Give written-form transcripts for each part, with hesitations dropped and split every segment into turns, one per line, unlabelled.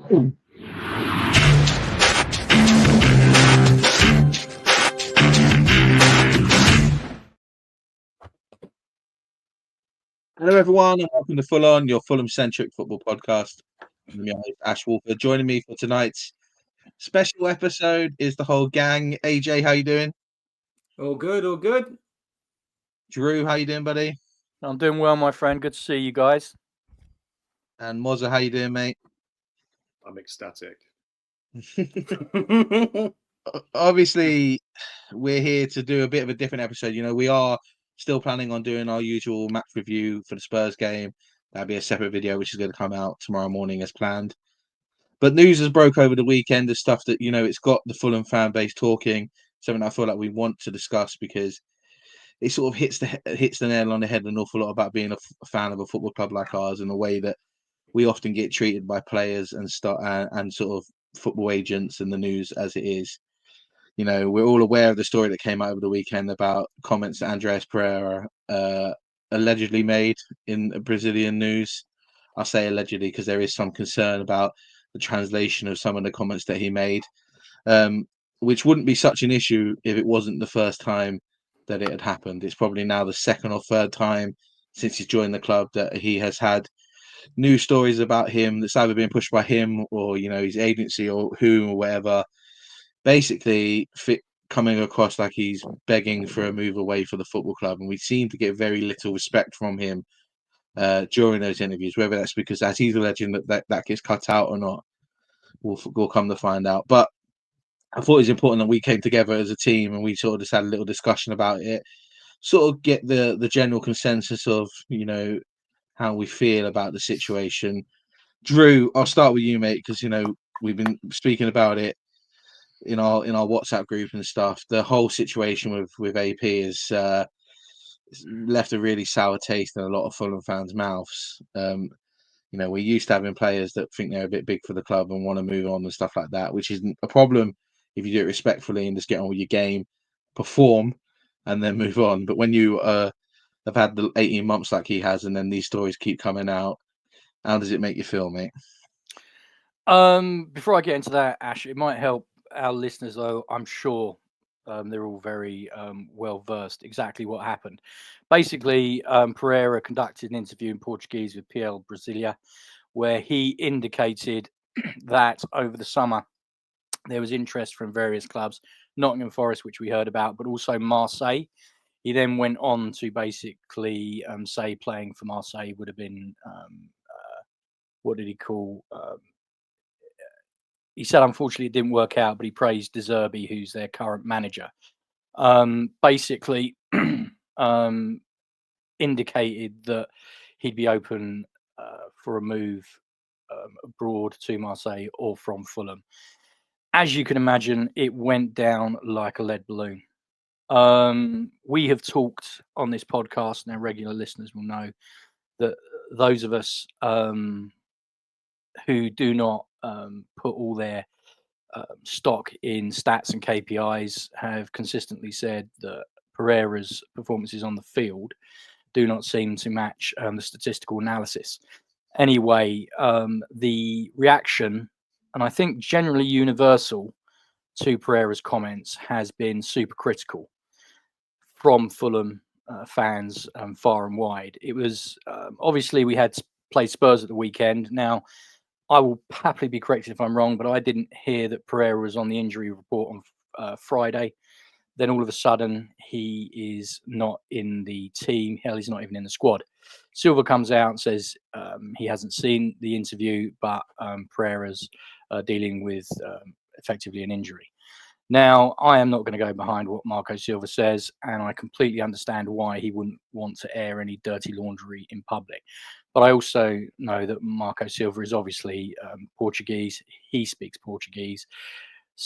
Hello everyone and welcome to Ful-on, your Fulham-centric football podcast. I'm your host, Ash Woolford. Joining me for tonight's special episode is the whole gang. AJ, how you doing?
All good, all good.
Drew, how you doing, buddy?
I'm doing well, my friend. Good to see you guys.
And Mozza, how you doing, mate?
I'm ecstatic.
Obviously, we're here to do a bit of a different episode. You know, we are still planning on doing our usual match review for the Spurs game. That'll be a separate video, which is going to come out tomorrow morning as planned. But news has broke over the weekend of stuff that, you know, it's got the Fulham fan base talking, something I feel like we want to discuss because it sort of hits the nail on the head an awful lot about being a fan of a football club like ours and the way that we often get treated by players and sort of football agents and the news as it is. You know, we're all aware of the story that came out over the weekend about comments that Andreas Pereira allegedly made in Brazilian news. I'll say allegedly because there is some concern about the translation of some of the comments that he made, which wouldn't be such an issue if it wasn't the first time that it had happened. It's probably now the second or third time since he's joined the club that he has had news stories about him that's either been pushed by him or, you know, his agency or whom or whatever, basically coming across like he's begging for a move away for the football club. And we seem to get very little respect from him during those interviews, whether that's because as he's alleging that gets cut out or not, we'll come to find out. But I thought it was important that we came together as a team and we sort of just had a little discussion about it, sort of get the general consensus of, you know, how we feel about the situation. Drew, I'll start with you, mate, because, you know, we've been speaking about it in our WhatsApp group and stuff. The whole situation with AP is left a really sour taste in a lot of Fulham fans' mouths. You know, we're used to having players that think they're a bit big for the club and want to move on and stuff like that, which isn't a problem if you do it respectfully and just get on with your game, perform, and then move on. But when you have had the 18 months like he has, and then these stories keep coming out, how does it make you feel, mate?
Before I get into that, Ash, it might help our listeners, though. I'm sure they're all very well versed exactly what happened. Basically, Pereira conducted an interview in Portuguese with PL Brasilia, where he indicated that over the summer there was interest from various clubs, Nottingham Forest, which we heard about, but also Marseille. He then went on to basically say playing for Marseille would have been, what did he call? He said, unfortunately, it didn't work out, but he praised De Zerbi, who's their current manager. Basically, indicated that he'd be open for a move abroad to Marseille or from Fulham. As you can imagine, it went down like a lead balloon. We have talked on this podcast, and our regular listeners will know that those of us who do not put all their stock in stats and KPIs have consistently said that Pereira's performances on the field do not seem to match the statistical analysis. Anyway, the reaction, and I think generally universal to Pereira's comments, has been super critical from Fulham fans far and wide. It was obviously we had played Spurs at the weekend. Now, I will happily be corrected if I'm wrong, but I didn't hear that Pereira was on the injury report on Friday. Then all of a sudden, he is not in the team. Hell, he's not even in the squad. Silva comes out and says he hasn't seen the interview, but Pereira's dealing with effectively an injury. Now, I am not going to go behind what Marco Silva says, and I completely understand why he wouldn't want to air any dirty laundry in public. But I also know that Marco Silva is obviously Portuguese. He speaks Portuguese.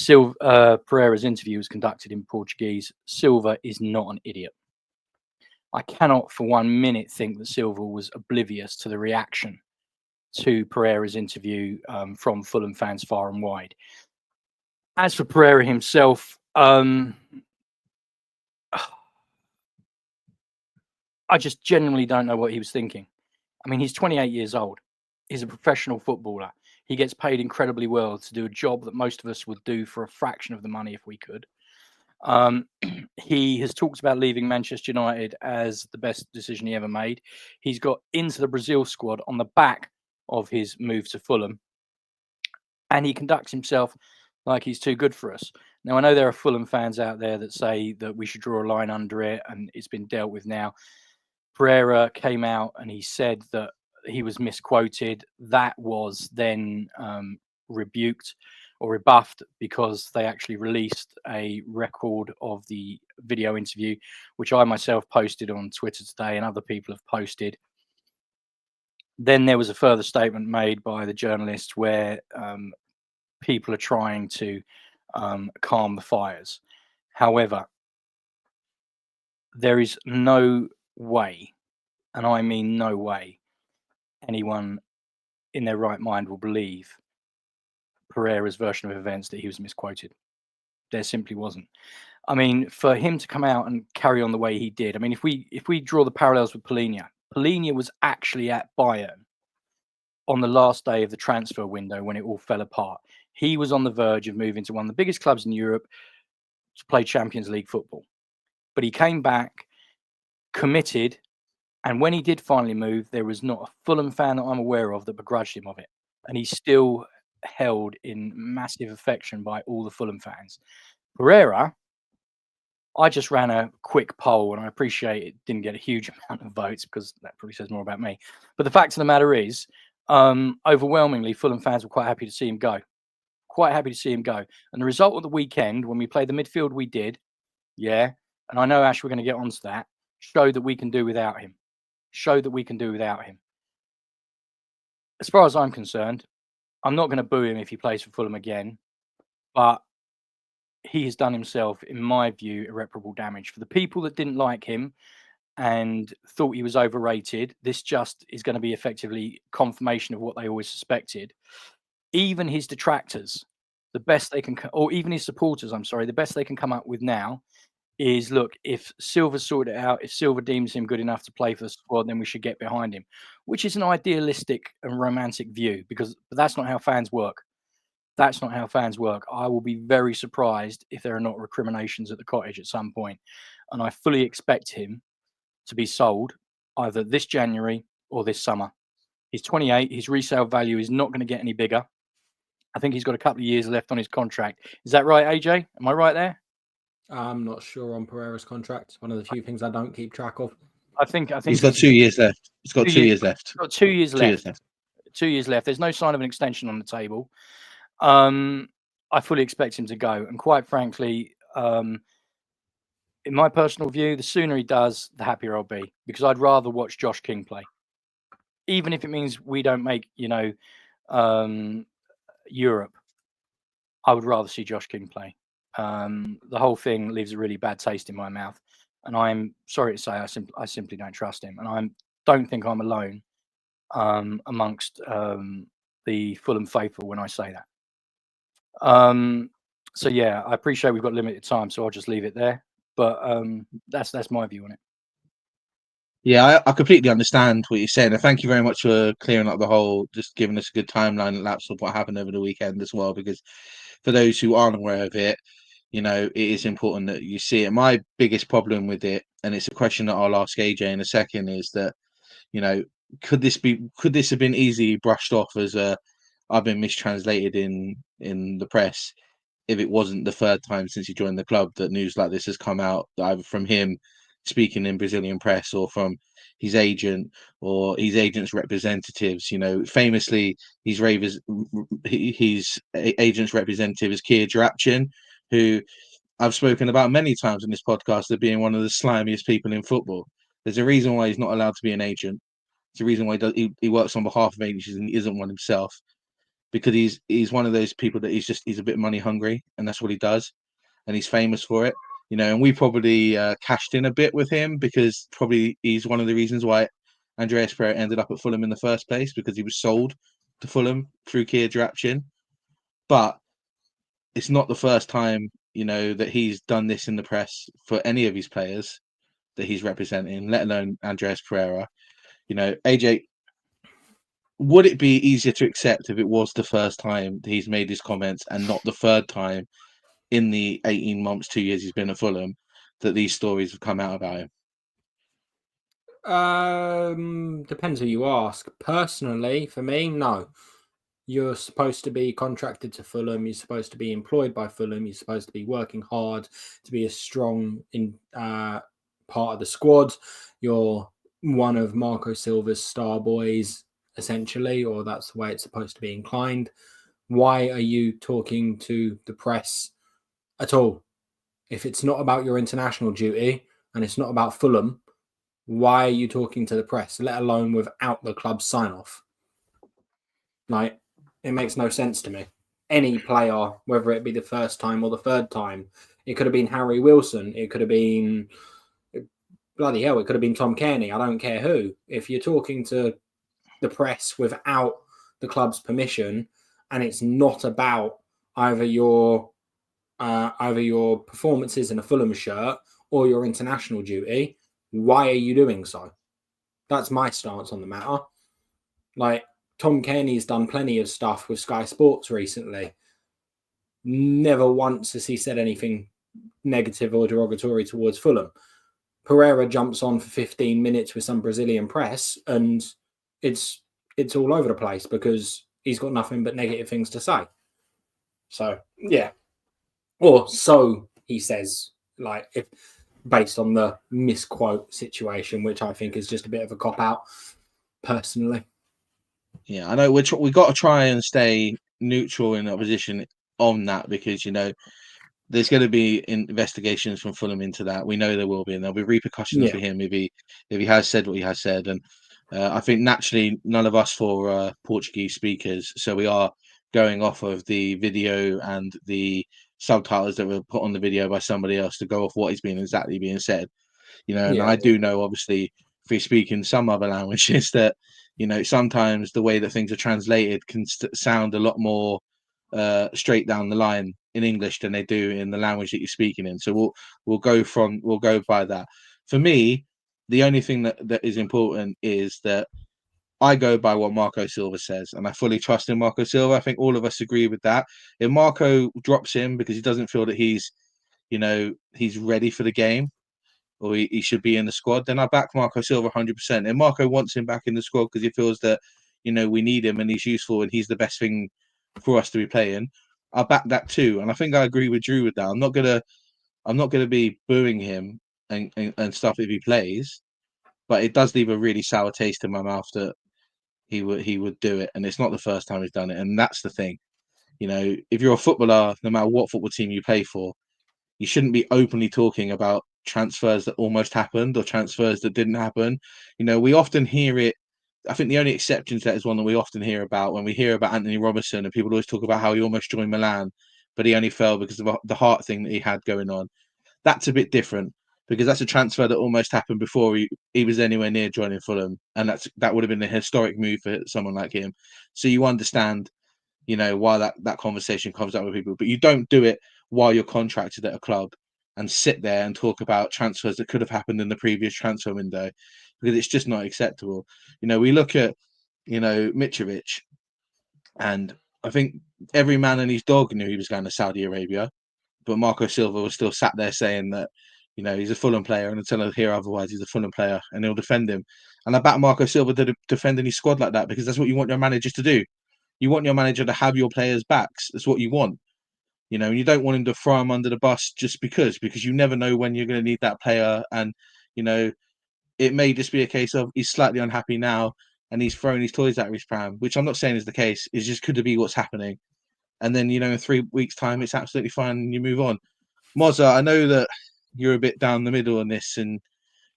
Pereira's interview was conducted in Portuguese. Silva is not an idiot. I cannot for 1 minute think that Silva was oblivious to the reaction to Pereira's interview from Fulham fans far and wide. As for Pereira himself, I just genuinely don't know what he was thinking. I mean, he's 28 years old. He's a professional footballer. He gets paid incredibly well to do a job that most of us would do for a fraction of the money if we could. He has talked about leaving Manchester United as the best decision he ever made. He's got into the Brazil squad on the back of his move to Fulham, and he conducts himself like he's too good for us. Now, I know there are Fulham fans out there that say that we should draw a line under it, and it's been dealt with now. Pereira came out and he said that he was misquoted. That was then rebuked or rebuffed because they actually released a record of the video interview, which I myself posted on Twitter today and other people have posted. Then there was a further statement made by the journalist where people are trying to calm the fires. However, there is no way, and I mean no way, anyone in their right mind will believe Pereira's version of events that he was misquoted. There simply wasn't. I mean, for him to come out and carry on the way he did, I mean, if we draw the parallels with Polina was actually at Bayern on the last day of the transfer window when it all fell apart. He was on the verge of moving to one of the biggest clubs in Europe to play Champions League football. But he came back, committed, and when he did finally move, there was not a Fulham fan that I'm aware of that begrudged him of it. And he's still held in massive affection by all the Fulham fans. Pereira, I just ran a quick poll, and I appreciate it didn't get a huge amount of votes because that probably says more about me. But the fact of the matter is, overwhelmingly, Fulham fans were quite happy to see him go. Quite happy to see him go. And the result of the weekend, when we played the midfield we did, and I know, Ash, we're going to get onto that, showed that we can do without him. Showed that we can do without him. As far as I'm concerned, I'm not going to boo him if he plays for Fulham again, but he has done himself, in my view, irreparable damage. For the people that didn't like him and thought he was overrated, this just is going to be effectively confirmation of what they always suspected. Even his detractors, the best they can, or even his supporters, I'm sorry, the best they can come up with now is, look, if Silva sorted it out, if Silva deems him good enough to play for the squad, then we should get behind him, which is an idealistic and romantic view, but that's not how fans work. That's not how fans work. I will be very surprised if there are not recriminations at the cottage at some point. And I fully expect him to be sold either this January or this summer. He's 28. His resale value is not going to get any bigger. I think he's got a couple of years left on his contract. Is that right, AJ? Am I right there?
I'm not sure on Pereira's contract. One of the few things I don't keep track of.
I think
he's got 2 years left. He's got 2 years left.
Got 2 years left. 2 years left. There's no sign of an extension on the table. I fully expect him to go. And quite frankly, in my personal view, the sooner he does, the happier I'll be, because I'd rather watch Josh King play. Even if it means we don't make, Europe, I would rather see Josh King play. The whole thing leaves a really bad taste in my mouth. And I'm sorry to say I simply don't trust him. And I don't think I'm alone amongst the Fulham faithful when I say that. So yeah, I appreciate we've got limited time, so I'll just leave it there. But that's my view on it.
Yeah, I completely understand what you're saying, and thank you very much for clearing up the whole, just giving us a good timeline and lapse of what happened over the weekend as well. Because for those who aren't aware of it, it is important that you see it. My biggest problem with it, and it's a question that I'll ask AJ in a second, is that could this have been easily brushed off as I've been mistranslated in the press if it wasn't the third time since he joined the club that news like this has come out, either from him speaking in Brazilian press or from his agent or his agent's representatives. Famously, his agent's representative is Kia Jarapchin, who I've spoken about many times in this podcast as being one of the slimiest people in football. There's a reason why he's not allowed to be an agent. There's a reason why he works on behalf of agencies and he isn't one himself, because he's one of those people that he's a bit money hungry, and that's what he does, and he's famous for it. And we probably cashed in a bit with him because probably he's one of the reasons why Andreas Pereira ended up at Fulham in the first place, because he was sold to Fulham through Kia Jarapchin. But it's not the first time, that he's done this in the press for any of his players that he's representing, let alone Andreas Pereira. AJ, would it be easier to accept if it was the first time he's made these comments and not the third time in the 18 months, 2 years he's been at Fulham that these stories have come out about him?
Depends who you ask. Personally, for me, no. You're supposed to be contracted to Fulham. You're supposed to be employed by Fulham. You're supposed to be working hard to be a strong part of the squad. You're one of Marco Silva's star boys, essentially, or that's the way it's supposed to be inclined. Why are you talking to the press at all? If it's not about your international duty and it's not about Fulham, why are you talking to the press, let alone without the club's sign-off? Like, it makes no sense to me. Any player, whether it be the first time or the third time, it could have been Harry Wilson, it could have been, bloody hell, it could have been Tom Kearney, I don't care who. If you're talking to the press without the club's permission and it's not about either your performances in a Fulham shirt or your international duty, why are you doing so? That's my stance on the matter. Like, Tom Kearney's done plenty of stuff with Sky Sports recently. Never once has he said anything negative or derogatory towards Fulham. Pereira jumps on for 15 minutes with some Brazilian press and it's all over the place because he's got nothing but negative things to say. So, yeah. Or so he says, like, if based on the misquote situation, which I think is just a bit of a cop-out, personally.
Yeah, I know we've got to try and stay neutral in our position on that because, there's going to be investigations from Fulham into that. We know there will be, and there'll be repercussions for him if he has said what he has said. And I think naturally none of us are Portuguese speakers, so we are going off of the video and the subtitles that were put on the video by somebody else to go off what is exactly being said. And I do know, obviously, if we speak in some other languages, that sometimes the way that things are translated can sound a lot more straight down the line in English than they do in the language that you're speaking in. So we'll go by that. For me, the only thing that is important is that I go by what Marco Silva says, and I fully trust in Marco Silva. I think all of us agree with that. If Marco drops him because he doesn't feel that he's ready for the game, or he should be in the squad, then I back Marco Silva 100%. And Marco wants him back in the squad because he feels that, we need him and he's useful and he's the best thing for us to be playing. I back that too. And I think I agree with Drew with that. I'm not gonna be booing him and stuff if he plays, but it does leave a really sour taste in my mouth that he would do it. And it's not the first time he's done it. And that's the thing. If you're a footballer, no matter what football team you play for, you shouldn't be openly talking about transfers that almost happened or transfers that didn't happen. We often hear it. I think the only exception to that is one that we often hear about when we hear about Anthony Robertson, and people always talk about how he almost joined Milan, but he only fell because of the heart thing that he had going on. That's a bit different because that's a transfer that almost happened before he was anywhere near joining Fulham, and that would have been a historic move for someone like him. So you understand, why that conversation comes up with people, but you don't do it while you're contracted at a club and sit there and talk about transfers that could have happened in the previous transfer window, because it's just not acceptable. We look at, Mitrovic, and I think every man and his dog knew he was going to Saudi Arabia, but Marco Silva was still sat there saying that, he's a Fulham player, and until I hear otherwise, he's a Fulham player, and he'll defend him. And I back Marco Silva to defend any squad like that, because that's what you want your managers to do. You want your manager to have your players' backs. That's what you want. And you don't want him to throw him under the bus just because you never know when you're going to need that player. And, it may just be a case of he's slightly unhappy now and he's throwing his toys out of his pram, which I'm not saying is the case. It just could be what's happening. And then, in 3 weeks' time, it's absolutely fine and you move on. Mozza, I know that you're a bit down the middle on this, and,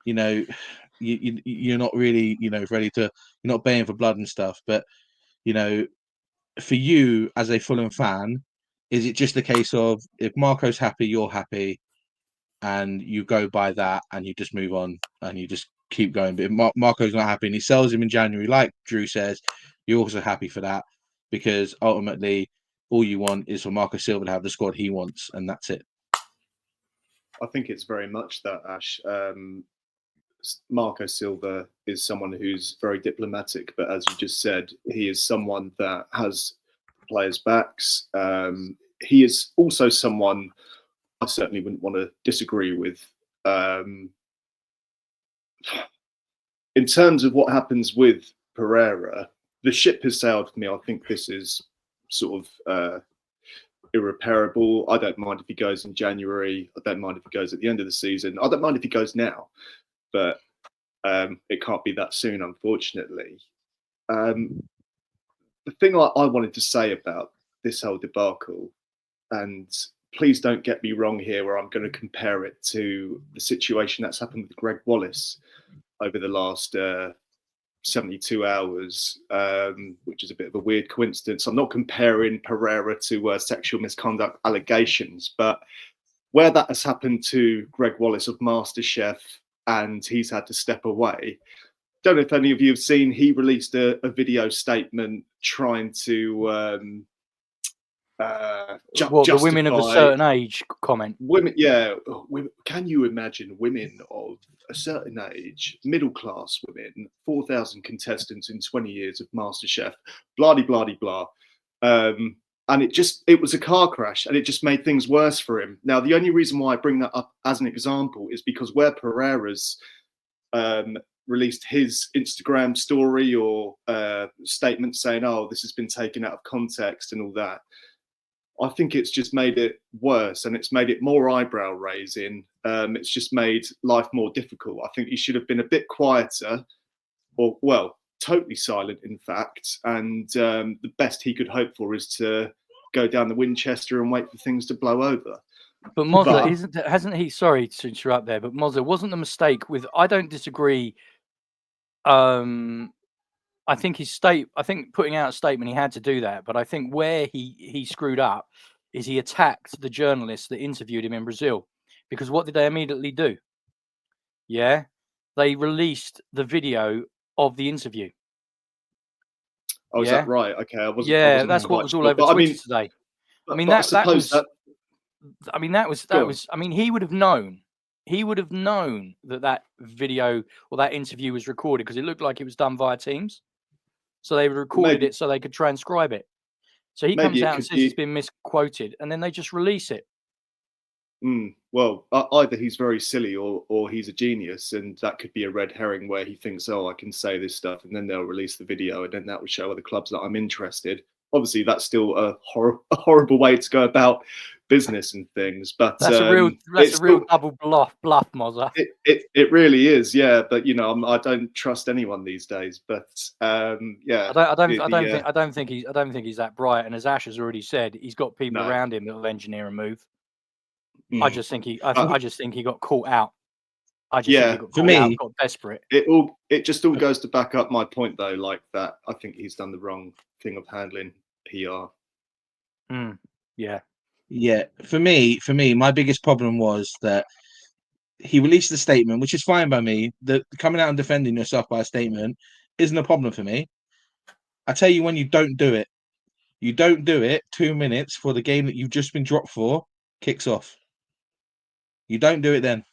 you're not really, ready to, you're not baying for blood and stuff. But, for you as a Fulham fan, is it just a case of if Marco's happy, you're happy, and you go by that and you just move on and you just keep going? But if Marco's not happy and he sells him in January, like Drew says, you're also happy for that, because ultimately all you want is for Marco Silva to have the squad he wants, and that's it.
I think it's very much that, Ash. Marco Silva is someone who's very diplomatic, but as you just said, he is someone that has players' backs. He is also someone I certainly wouldn't want to disagree with. In terms of what happens with Pereira, the ship has sailed for me. I think this is sort of irreparable. I don't mind if he goes in January. I don't mind if he goes at the end of the season. I don't mind if he goes now, but it can't be that soon, unfortunately. The thing I wanted to say about this whole debacle, and please don't get me wrong here, where I'm going to compare it to the situation that's happened with Greg Wallace over the last 72 hours, which is a bit of a weird coincidence. I'm not comparing Pereira to sexual misconduct allegations, but where that has happened to Greg Wallace of MasterChef and he's had to step away. Don't know if any of you have seen, he released a video statement trying to
the women of a certain age comment.
Women, yeah. Can you imagine women of a certain age, middle class women, 4,000 contestants in 20 years of MasterChef, blah blah blah. And it was a car crash, and it just made things worse for him. Now, the only reason why I bring that up as an example is because where Pereira's released his Instagram story or statement saying, "Oh, this has been taken out of context" and all that, I think it's just made it worse, and it's made it more eyebrow raising. It's just made life more difficult. I think he should have been a bit quieter, or well, totally silent, in fact. And the best he could hope for is to go down the Winchester and wait for things to blow over.
But Mozza, hasn't he? Sorry to interrupt there, but Mozza, wasn't the mistake with? I don't disagree. I think putting out a statement, he had to do that. But I think where he screwed up is he attacked the journalists that interviewed him in Brazil. Because what did they immediately do? Yeah, they released the video of the interview.
Oh, is that right? Okay, I wasn't.
Yeah,
I wasn't
that's what was all over Twitter today. I mean, that was. I mean, he would have known. He would have known that video or that interview was recorded because it looked like it was done via Teams. So they recorded it so they could transcribe it. So he comes out and says it's been misquoted, and then they just release it.
Well, either he's very silly or he's a genius, and that could be a red herring where he thinks, "Oh, I can say this stuff," and then they'll release the video, and then that will show other clubs that I'm interested. Obviously, that's still a horrible way to go about business and things, but
that's a real double bluff, Mozza.
It really is, yeah. But I don't trust anyone these days. But yeah,
I don't think he's that bright. And as Ash has already said, he's got people around him that will engineer a move. I just think he got caught out. Got desperate.
It just all goes to back up my point, though. Like that, I think he's done the wrong thing of handling PR.
Yeah. For me, my biggest problem was that he released the statement, which is fine by me. That coming out and defending yourself by a statement isn't a problem for me. I tell you, when you don't do it, 2 minutes for the game that you've just been dropped for kicks off. You don't do it then.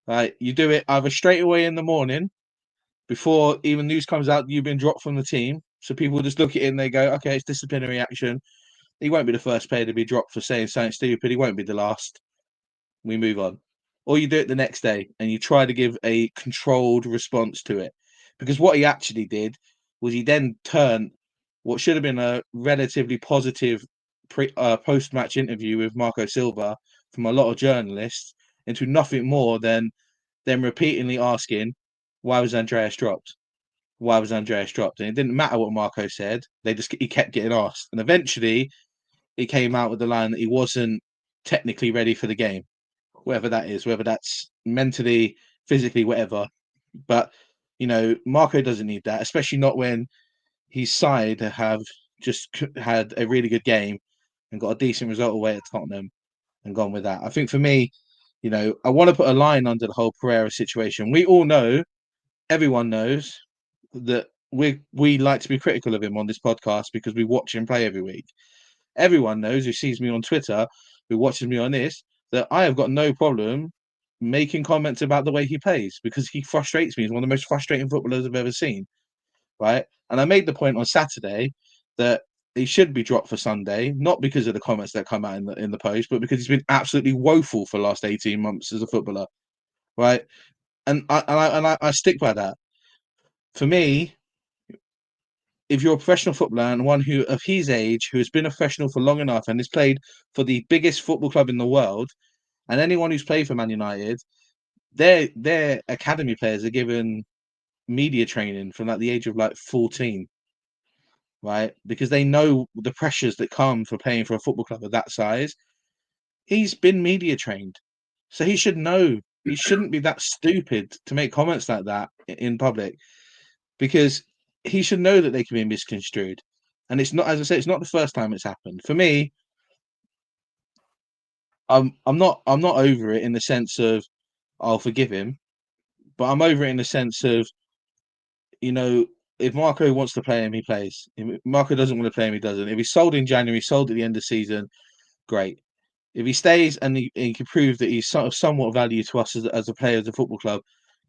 Right? You do it either straight away in the morning before even news comes out you've been dropped from the team. So people just look at it and they go, okay, it's disciplinary action. He won't be the first player to be dropped for saying something stupid. He won't be the last. We move on. Or you do it the next day and you try to give a controlled response to it. Because what he actually did was he then turned what should have been a relatively positive post-match interview with Marco Silva from a lot of journalists into nothing more than them repeatedly asking, why was Andreas dropped? Why was Andreas dropped? And it didn't matter what Marco said. He kept getting asked. And eventually he came out with the line that he wasn't technically ready for the game. Whatever that is, whether that's mentally, physically, whatever. But, Marco doesn't need that, especially not when his side have just had a really good game and got a decent result away at Tottenham and gone with that. I think for me, I want to put a line under the whole Pereira situation. We all know, everyone knows that we like to be critical of him on this podcast because we watch him play every week. Everyone knows who sees me on Twitter, who watches me on this, that I have got no problem making comments about the way he plays because he frustrates me. He's one of the most frustrating footballers I've ever seen, right? And I made the point on Saturday that he should be dropped for Sunday, not because of the comments that come out in the post, but because he's been absolutely woeful for the last 18 months as a footballer, right? And I stick by that. For me, if you're a professional footballer and one who of his age who has been a professional for long enough and has played for the biggest football club in the world, and anyone who's played for Man United, their academy players are given media training from like the age of like 14, right? Because they know the pressures that come for playing for a football club of that size. He's been media trained, so he should know. He shouldn't be that stupid to make comments like that in public, because he should know that they can be misconstrued. And it's not, as I said, it's not the first time it's happened. For me, I'm not over it in the sense of I'll forgive him, but I'm over it in the sense of, if Marco wants to play him, he plays. If Marco doesn't want to play him, he doesn't. If he's sold in January, sold at the end of the season, great. If he stays and he can prove that he's sort of somewhat value to us as a player of the football club,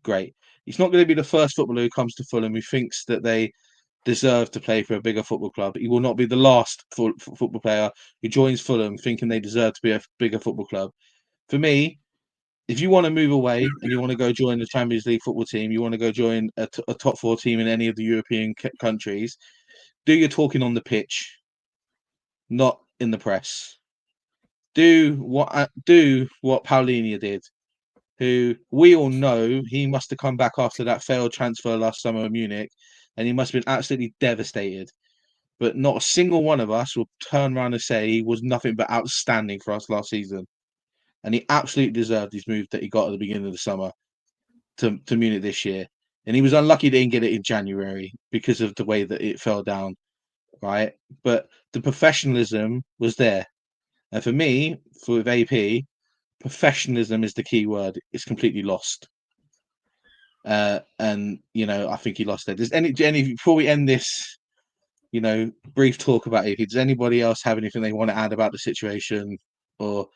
great. He's not going to be the first footballer who comes to Fulham who thinks that they deserve to play for a bigger football club. He will not be the last football player who joins Fulham thinking they deserve to be a bigger football club. For me, if you want to move away and you want to go join the Champions League football team, you want to go join a top four team in any of the European countries, do your talking on the pitch, not in the press. Do what Paulinho did, who we all know he must have come back after that failed transfer last summer in Munich, and he must have been absolutely devastated. But not a single one of us will turn around and say he was nothing but outstanding for us last season. And he absolutely deserved his move that he got at the beginning of the summer to Munich this year. And he was unlucky they didn't get it in January because of the way that it fell down, right? But the professionalism was there. And for me, with AP, professionalism is the key word. It's completely lost. And I think he lost it. Does any before we end this, brief talk about AP, does anybody else have anything they want to add about the situation or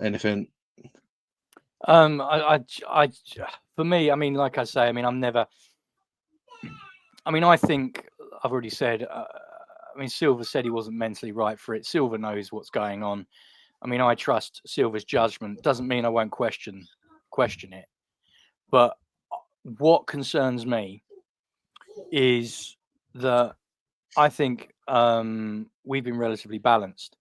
anything?
For me, I mean, like I say, I mean, I think I've already said, Silva said he wasn't mentally right for it. Silva knows what's going on. I mean, I trust Silva's judgment. Doesn't mean I won't question it. But what concerns me is that I think we've been relatively balanced.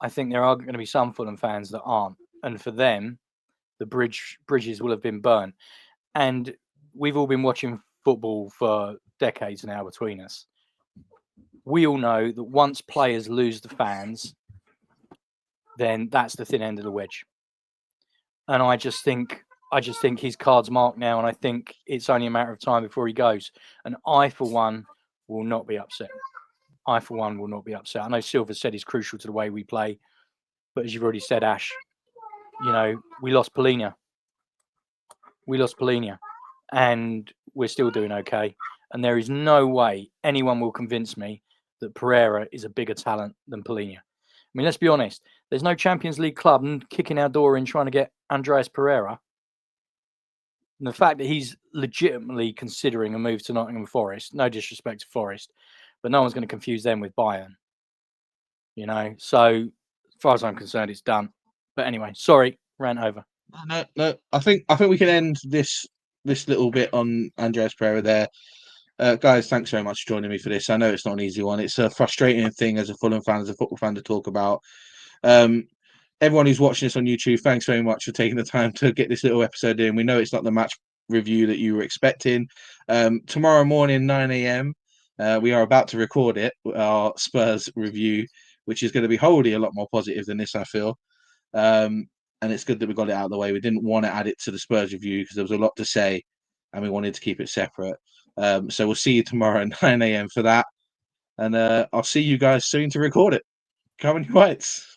I think there are going to be some Fulham fans that aren't. And for them, the bridges will have been burnt. And we've all been watching football for decades now between us. We all know that once players lose the fans, then that's the thin end of the wedge. And I just think his card's marked now, and I think it's only a matter of time before he goes. And I, for one, will not be upset. I, for one, will not be upset. I know Silva said he's crucial to the way we play, but as you've already said, Ash, we lost Paulinho. And we're still doing okay. And there is no way anyone will convince me that Pereira is a bigger talent than Paulinho. I mean, let's be honest. There's no Champions League club kicking our door in trying to get Andreas Pereira. And the fact that he's legitimately considering a move to Nottingham Forest, no disrespect to Forest, but no one's going to confuse them with Bayern. So as far as I'm concerned, it's done. But anyway, sorry, ran over.
No. I think we can end this little bit on Andreas Pereira there. Guys, thanks very much for joining me for this. I know it's not an easy one. It's a frustrating thing as a Fulham fan, as a football fan, to talk about. Everyone who's watching this on YouTube, thanks very much for taking the time to get this little episode in. We know it's not the match review that you were expecting. Tomorrow morning, 9 a.m., we are about to record it, our Spurs review, which is going to be wholly a lot more positive than this, I feel. And it's good that we got it out of the way. We didn't want to add it to the Spurs review because there was a lot to say, and we wanted to keep it separate. So we'll see you tomorrow at 9 a.m. for that. And I'll see you guys soon to record it. Come on, you Whites.